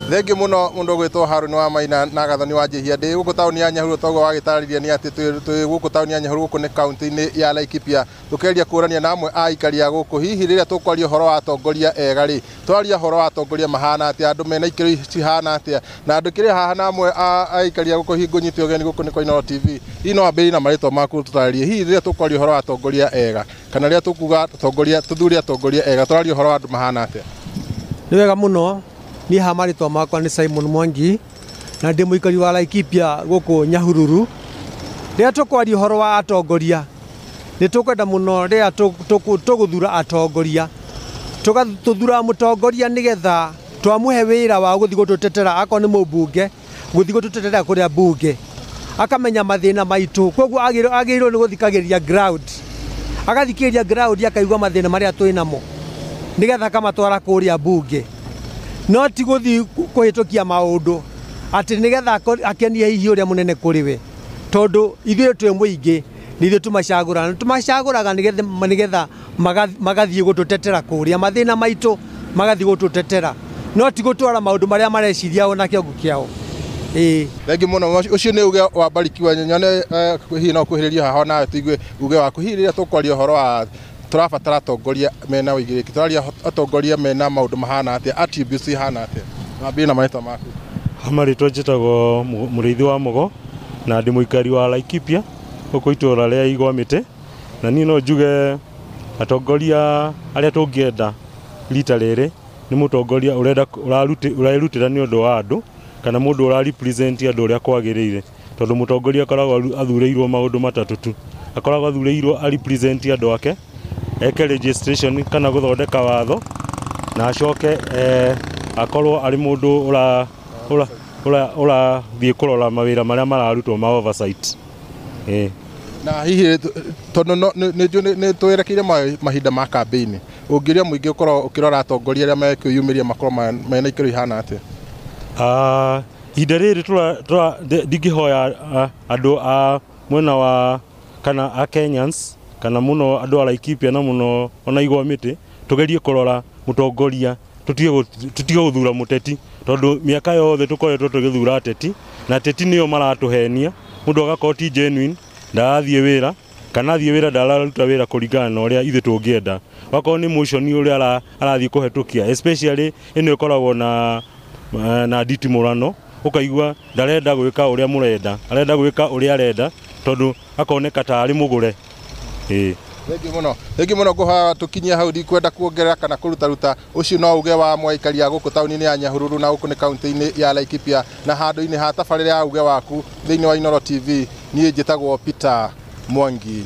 Thengi muno mundu gwitwo Haruni wa Maina na Gathoni wa Njihia ndi guku tauni ya Nyahururu togo wagitariria ni ati twi guku tauni ya Nyahururu guku ni kaunti-ini ya Laikipia tukeria kurania na amwe a ikaria guku hihi riria tukwaria horo wa atongoria ega ri twaria horo wa atongoria mahana ati andu mena ikiro cihana ati na andu kiria haha na amwe a ikaria guku hingo nyite ogeni guku ni Koinoro TV ino ambiri na marito maku tutaririe hihi riria tukwaria horo wa atongoria ega kana riria tukuga atongoria tuthuri atongoria ega twaria horo wa andu mahana ati ni wega muno ni hamarito makwa ni Simon Mwangi na ndi muikari wa Laikipia guku Nyahururu ria tukwaria horo wa atongoria ni tukwenda muno ria tuguthura atongoria tugathura mutongoria nigetha twamuhe wira wa guthi gututetera ako ni mubunge guthi gututetera kuria bunge akamenya mathina maitu koguo agirwo ni guthikagiria ground agathikiriria ground akaigwa mathina maria twinamo nigetha kama twara kuria bunge no ti guthi kuhitukia maundu ati nigetha akenie hihi uria munene kuri we tondu ithuĩ twi muingi nithuĩ tumacaguraga nigetha magathie gututetera kuria mathina maitu magathie gututetera no ti gutwara maundu maria mareciria ona kiongo kiao thengi muno ucio ni uge wa Bariki wa Nyone hihi no kuhiriria haha nawe tuigue uge wa kuhiriria tukwaria horo wa turabatara atongoria mena wigiriki turaria atongoria mena maundu mahana ati attributes hana ati na na marito maku amarito njitagwo muriithi wa Mugo na ndi muikari wa Laikipia guku itura ria Igwamite na ni no njuge atongoria aria tungienda rita riri ni mutongoria urarutira ni undu wa andu kana mundu urarepresent andu uria kwagirire tondu mutongoria akoragwo athureirwo maundu matatu tu akoragwo athureirwo a represent andu ake eke registration kana guthondeka watho na acoke akorwo ari mundu ura thie kurora mawira maria mararutwo ma oversight na hihi tondu ni twerekeire mahinda ma campaign ungiria muingi ukorwo ukirora atongoria aria mekuyumiria makorwo mena ikiro ihana ati ihinda riri ndingihoya andu a mwena wa kana a Kenyans kana muno andu a Laikipia na muno ona Igwamite tugerie kurora mutongoria tutige guthura muteti tondu miaka yothe tukoretwo tugithura ateti na ateti niyo maratuhenia mundu agakorwo ti genuine ndarathie wira kana athie wira ndararuta wira kuringana na uria ithe tungienda wakorwo ni motion uria arathie kuhetukia especially ino ikoragwo na nditimurano ukaigua ndarenda gwika uria murenda arenda gwika uria arenda tondu akoneka tari mugure Thengi muno guha tukinyia hau ndi kwenda kuongerera kana kuruta ucio no uge wa mwaikaria guku tauni-ini ya Nyahururu na guku ni kaunti-ini ya Laikipia na handu-ini ha tabarĩra ya uge waku thiini wa Inoro TV nie njitagwo Peter Mwangi.